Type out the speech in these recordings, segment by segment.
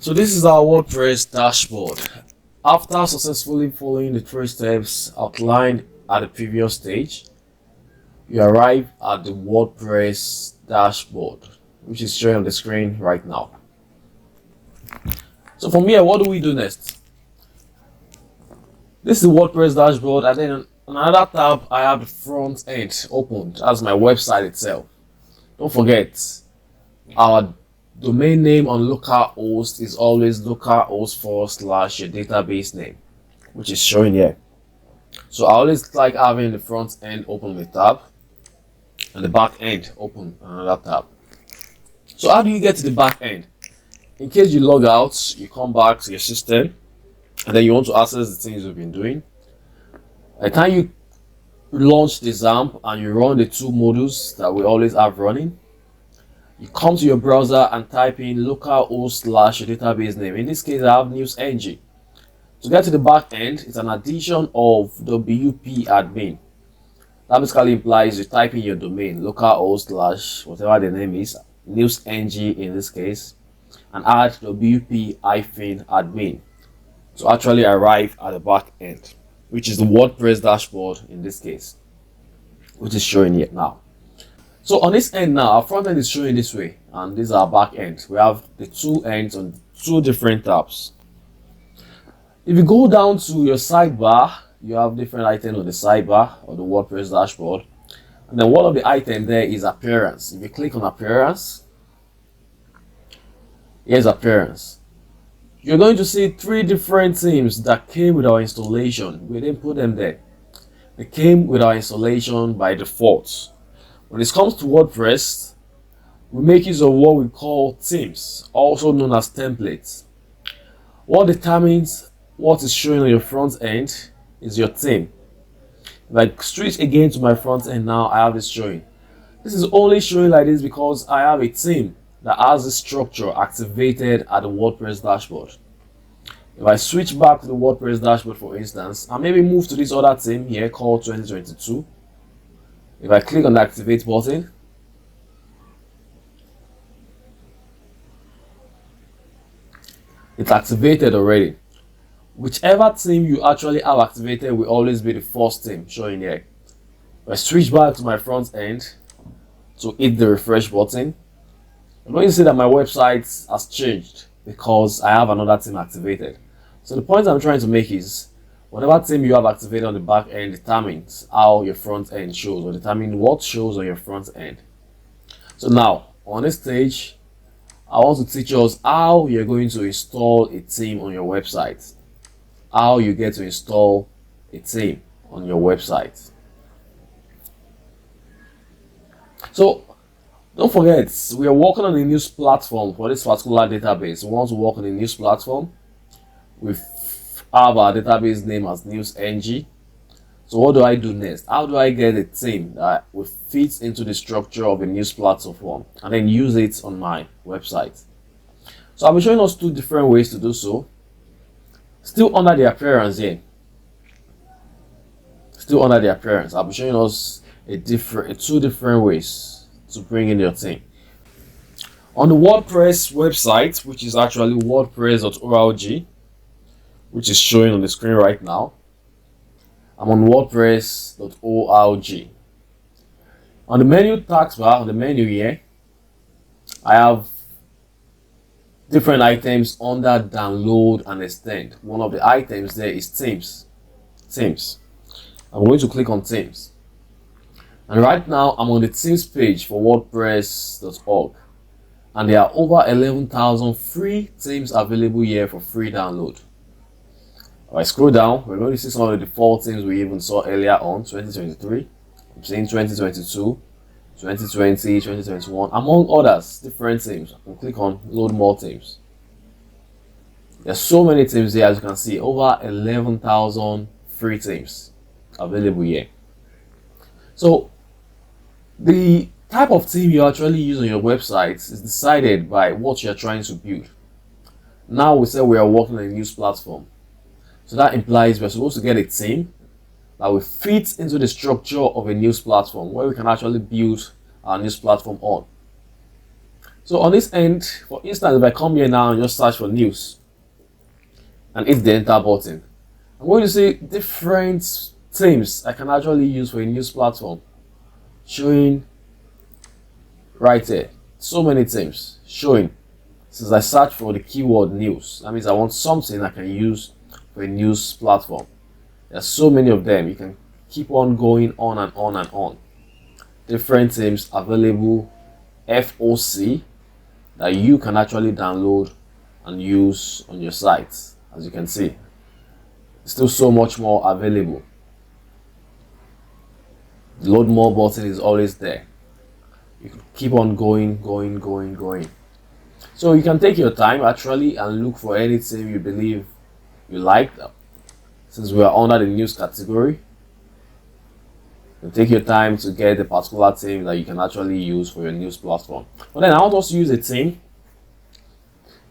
So this is our WordPress dashboard. After successfully following the 3 steps outlined at the previous stage, you arrive at the WordPress dashboard, which is showing on the screen right now. So from here, what do we do next? This is the WordPress dashboard, and then on another tab, I have the front end opened as my website itself. Don't forget, our domain name on localhost is always localhost / your database name, which is showing here. So I always like having the front end open with tab and the back end open on another tab. So how do you get to the back end? In case you log out, you come back to your system and then you want to access the things you've been doing. By the time you launch the XAMPP and you run the 2 modules that we always have running, you come to your browser and type in localhost / your database name. In this case, I have newsng. To get to the back end, it's an addition of WP admin. That basically implies you type in your domain, localhost / whatever the name is, newsng in this case, and add WP-admin to actually arrive at the back end, which is the WordPress dashboard in this case, which is showing here now. So on this end now, our front end is showing this way, and this is our back end. We have the 2 ends on 2 different tabs. If you go down to your sidebar, you have different items on the sidebar of the WordPress dashboard, and then one of the items there is appearance. If you click on appearance, here's appearance. You're going to see 3 different themes that came with our installation. We didn't put them there. They came with our installation by default. When it comes to WordPress, we make use of what we call themes, also known as templates. What determines what is showing on your front end is your theme. If I switch again to my front end now, I have this showing. This is only showing like this because I have a theme that has this structure activated at the WordPress dashboard. If I switch back to the WordPress dashboard, for instance, and maybe move to this other theme here called 2022, if I click on the activate button, it's activated already. Whichever theme you actually have activated will always be the first theme showing here. If I switch back to my front end to hit the refresh button, I'm going to see that my website has changed because I have another theme activated. So the point I'm trying to make is, whatever theme you have activated on the back end determines how your front end shows, or determine what shows on your front end. So now, on this stage, I want to teach us how you're going to install a theme on your website. How you get to install a theme on your website. So, don't forget, we are working on a news platform for this particular database. We want to work on a news platform. We have our database name as newsng. So what do I do next? How do I get a theme that will fit into the structure of a news platform and then use it on my website? So I'll be showing us 2 different ways to do so. Still under the appearance here. Still under the appearance, I'll be showing us 2 different ways to bring in your theme. On the WordPress website, which is actually WordPress.org, which is showing on the screen right now, I'm on WordPress.org. On the menu taskbar, on the menu here, I have different items under download and extend. One of the items there is themes. I'm going to click on themes. And right now I'm on the themes page for WordPress.org. And there are over 11,000 free themes available here for free download. If I scroll down, we're going to see some of the default themes we even saw earlier on, 2023. I'm seeing 2022, 2020, 2021, among others, different themes. I can click on load more themes. There's so many themes here, as you can see, over 11,000 free themes available here. So the type of theme you actually use on your website is decided by what you're trying to build. Now we say we are working on a news platform. So that implies we're supposed to get a theme that will fit into the structure of a news platform where we can actually build our news platform on. So on this end, for instance, if I come here now and just search for news and hit the enter button, I'm going to see different themes I can actually use for a news platform, showing right here. So many themes showing. Since I search for the keyword news, that means I want something I can use for a news platform. There's so many of them. You can keep on going on and on and on. Different themes available, FOC, that you can actually download and use on your site. As you can see, still so much more available. The load more button is always there. You can keep on going. So you can take your time actually and look for anything you believe you like. Since we are under the news category, you take your time to get a particular theme that you can actually use for your news platform. But then I want us to use a theme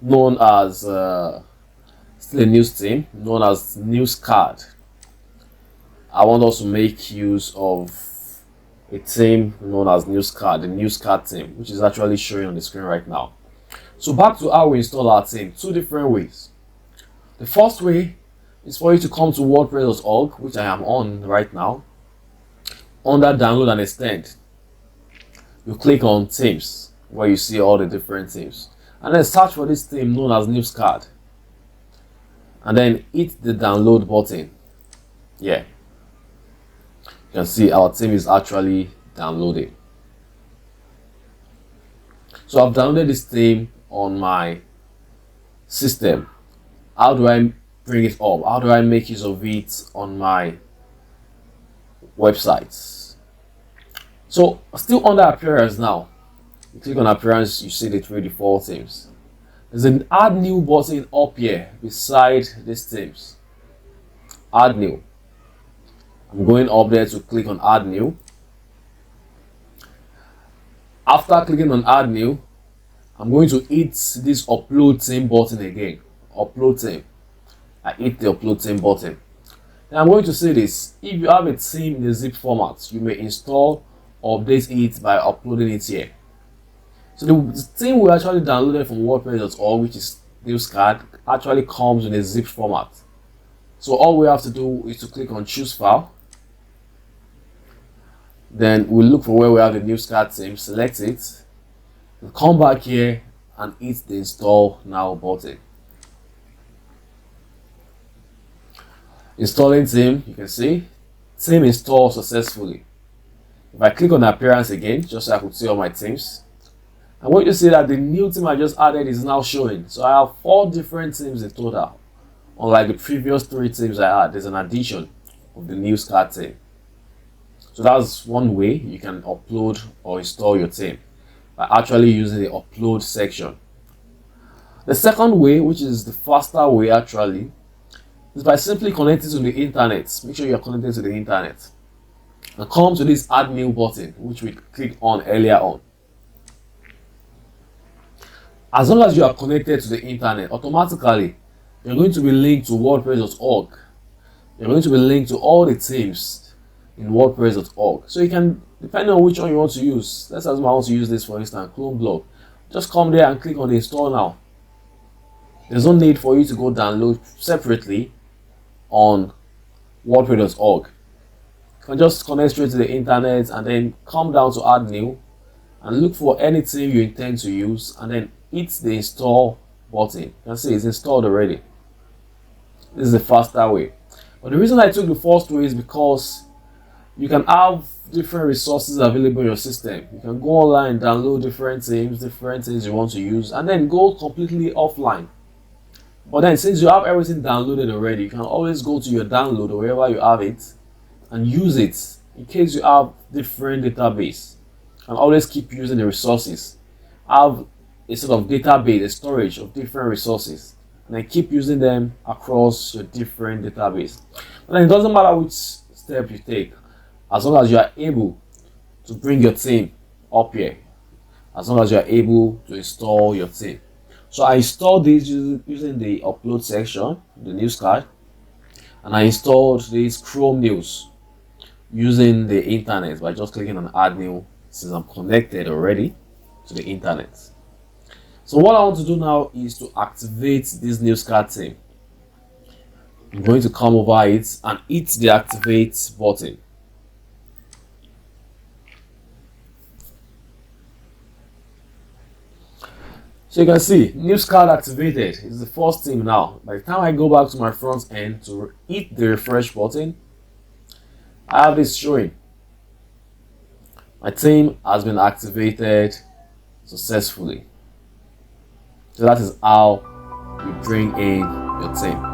known as still a news theme known as news card. I want us to make use of a theme known as news card, the news card theme, which is actually showing on the screen right now. So back to how we install our theme, two different ways. The first way is for you to come to WordPress.org, which I am on right now. Under download and extend, you click on themes, where you see all the different themes, and then search for this theme known as news card, and then hit the download button. Yeah, you can see our theme is actually downloaded. So I've downloaded this theme on my system. How do I bring it up? How do I make use of it on my websites? So still under appearance now, you click on appearance, you see the three default themes. There's an add new button up here beside these themes. Add new. I'm going up there to click on add new. After clicking on add new, I'm going to hit this upload theme button again. Upload theme. I hit the upload theme button. Then I'm going to say this: if you have a theme in a zip format, you may install or update it by uploading it here. So the theme we actually downloaded from WordPress.org, which is news card, actually comes in a zip format. So all we have to do is to click on choose file. Then we'll look for where we have the news card theme, select it, and come back here and hit the install now button. Installing theme, you can see theme installed successfully. If I click on appearance again, just so I could see all my themes, I'm going to see that the new theme I just added is now showing. So I have 4 different themes in total. Unlike the previous 3 themes I had, there's an addition of the news card theme. So that's one way you can upload or install your theme, by actually using the upload section. The second way, which is the faster way actually, is by simply connecting to the internet. Make sure you're connected to the internet and come to this add new button, which we clicked on earlier on. As long as you are connected to the internet, automatically you're going to be linked to WordPress.org. You're going to be linked to all the themes in WordPress.org. So you can, depending on which one you want to use, let's assume I want to use this, for instance, Clone Blog. Just come there and click on the install now. There's no need for you to go download separately on WordPress.org. You can just connect straight to the internet and then come down to add new and look for any theme you intend to use and then hit the install button. You can see it's installed already. This is the faster way. But the reason I took the first way is because you can have different resources available in your system. You can go online, download different themes you want to use, and then go completely offline. But then since you have everything downloaded already, you can always go to your download or wherever you have it and use it in case you have different database. You can always keep using the resources. Have a sort of database, a storage of different resources, and then keep using them across your different database. And then it doesn't matter which step you take, as long as you are able to bring your theme up here, as long as you are able to install your theme. So I installed this using the upload section, the news card, and I installed this Chrome News using the internet by just clicking on add new, since I'm connected already to the internet. So what I want to do now is to activate this news card theme. I'm going to come over it and hit the activate button. So you can see news card activated. It's the first theme now. By the time I go back to my front end to hit the refresh button, I have this showing. My theme has been activated successfully. So that is how you bring in your theme.